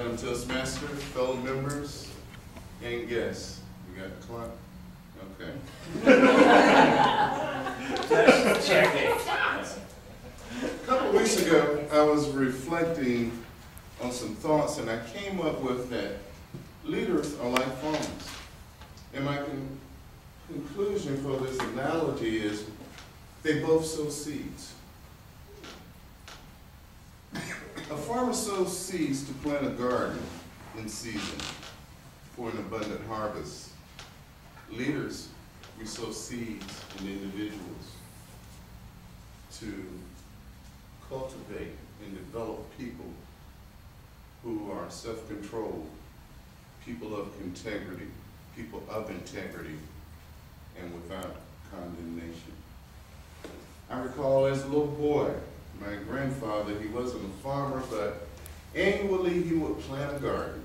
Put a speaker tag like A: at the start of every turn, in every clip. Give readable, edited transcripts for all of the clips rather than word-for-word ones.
A: Toastmasters, fellow members, and guests. You got the clock? Okay.
B: Check it.
A: A couple weeks ago, I was reflecting on some thoughts, and I came up with that leaders are like farmers. And my conclusion for this analogy is they both sow seeds. A farmer sows seeds to plant a garden in season for an abundant harvest. Leaders, we sow seeds in individuals to cultivate and develop people who are self-controlled, people of integrity, and without condemnation. I recall as a little boy, my grandfather, he wasn't a farmer, but annually he would plant a garden.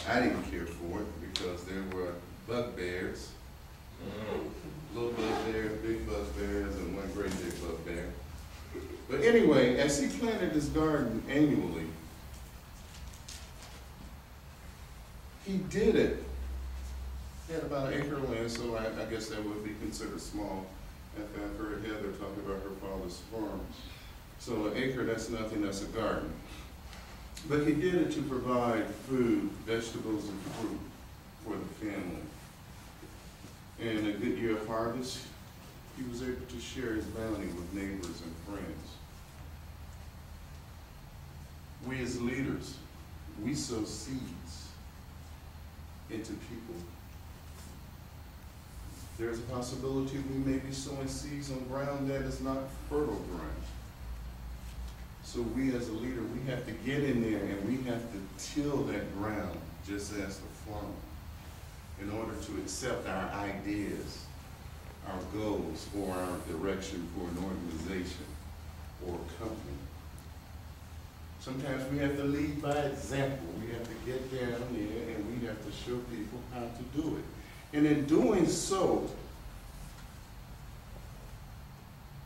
A: I didn't care for it because there were bugbears, little bugbears, big bugbears, and one great big bugbear. But anyway, as he planted his garden annually, he did it. He had about an acre of land, so I guess that would be considered small. I've heard Heather talk about her father's farm. So an acre, that's nothing, that's a garden. But he did it to provide food, vegetables, and fruit for the family. And a good year of harvest, he was able to share his bounty with neighbors and friends. We as leaders, we sow seeds into people. There's a possibility we may be sowing seeds on ground that is not fertile ground. So we as a leader, we have to get in there and we have to till that ground just as the farmer in order to accept our ideas, our goals, or our direction for an organization or a company. Sometimes we have to lead by example. We have to get down there and we have to show people how to do it. And in doing so,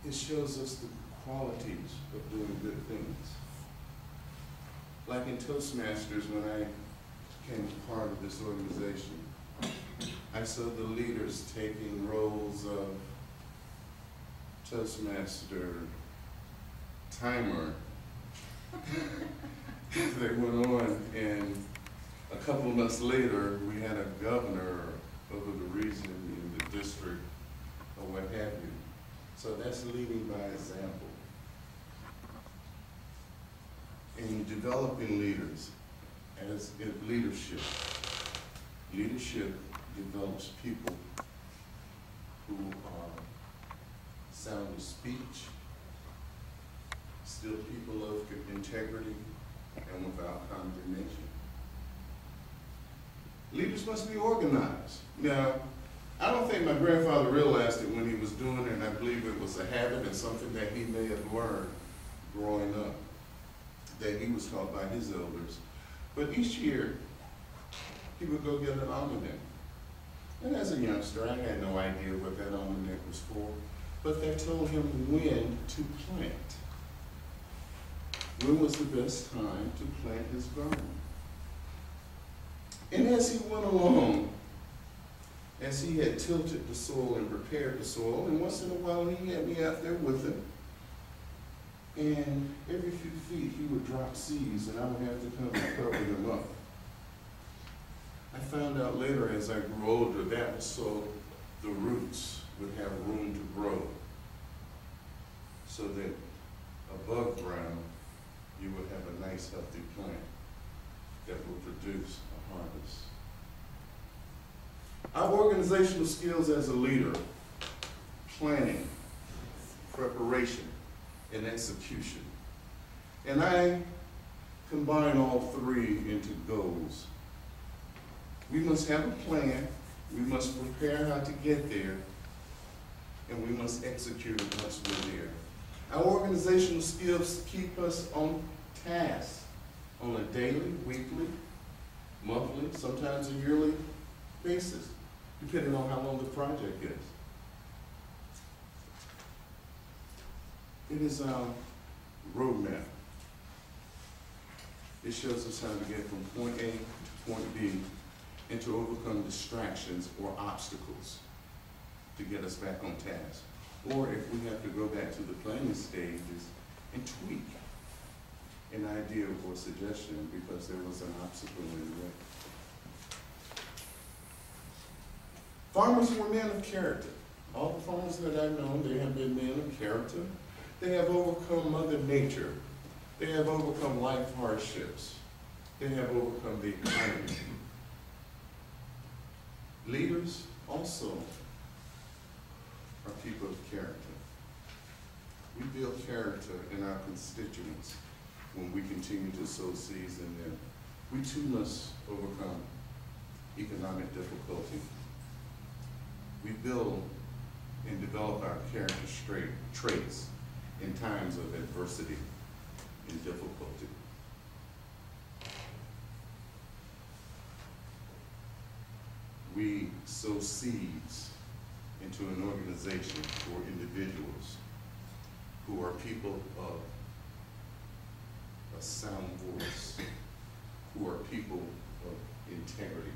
A: it shows us the qualities of doing good things. Like in Toastmasters, when I became part of this organization, I saw the leaders taking roles of Toastmaster, timer. They went on, and a couple of months later, we had a governor over the region in the district or what have you. So that's leading by example. In developing leaders, as in leadership develops people who are sound of speech, still people of integrity, and without condemnation. Leaders must be organized. Now, I don't think my grandfather realized it when he was doing it, and I believe it was a habit and something that he may have learned growing up, that he was taught by his elders. But each year, he would go get an almanac. And as a youngster, I had no idea what that almanac was for, but that told him when to plant. When was the best time to plant his garden? And as he went along, as he had tilted the soil and prepared the soil, and once in a while he had me out there with him, and every few feet he would drop seeds and I would have to come and cover them up. I found out later as I grew older that was so the roots would have room to grow, so that above ground you would have a nice healthy plant that will produce a harvest. Our organizational skills as a leader: planning, preparation, and execution. And I combine all three into goals. We must have a plan, we must prepare how to get there, and we must execute it once we're there. Our organizational skills keep us on task on a daily, weekly, monthly, sometimes a yearly basis, depending on how long the project is. It is our roadmap. It shows us how to get from point A to point B and to overcome distractions or obstacles to get us back on task. Or if we have to go back to the planning stages and tweak an idea or suggestion because there was an obstacle in the way. Farmers were men of character. All the farmers that I've known, they have been men of character. They have overcome Mother Nature. They have overcome life hardships. They have overcome the economy. Leaders also are people of character. We build character in our constituents when we continue to sow seeds in them. We too must overcome economic difficulty. We build and develop our character traits in times of adversity and difficulty. We sow seeds into an organization or individuals who are people of a sound voice, who are people of integrity,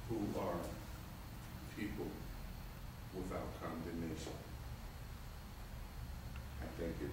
A: who are people without condemnation. I thank you.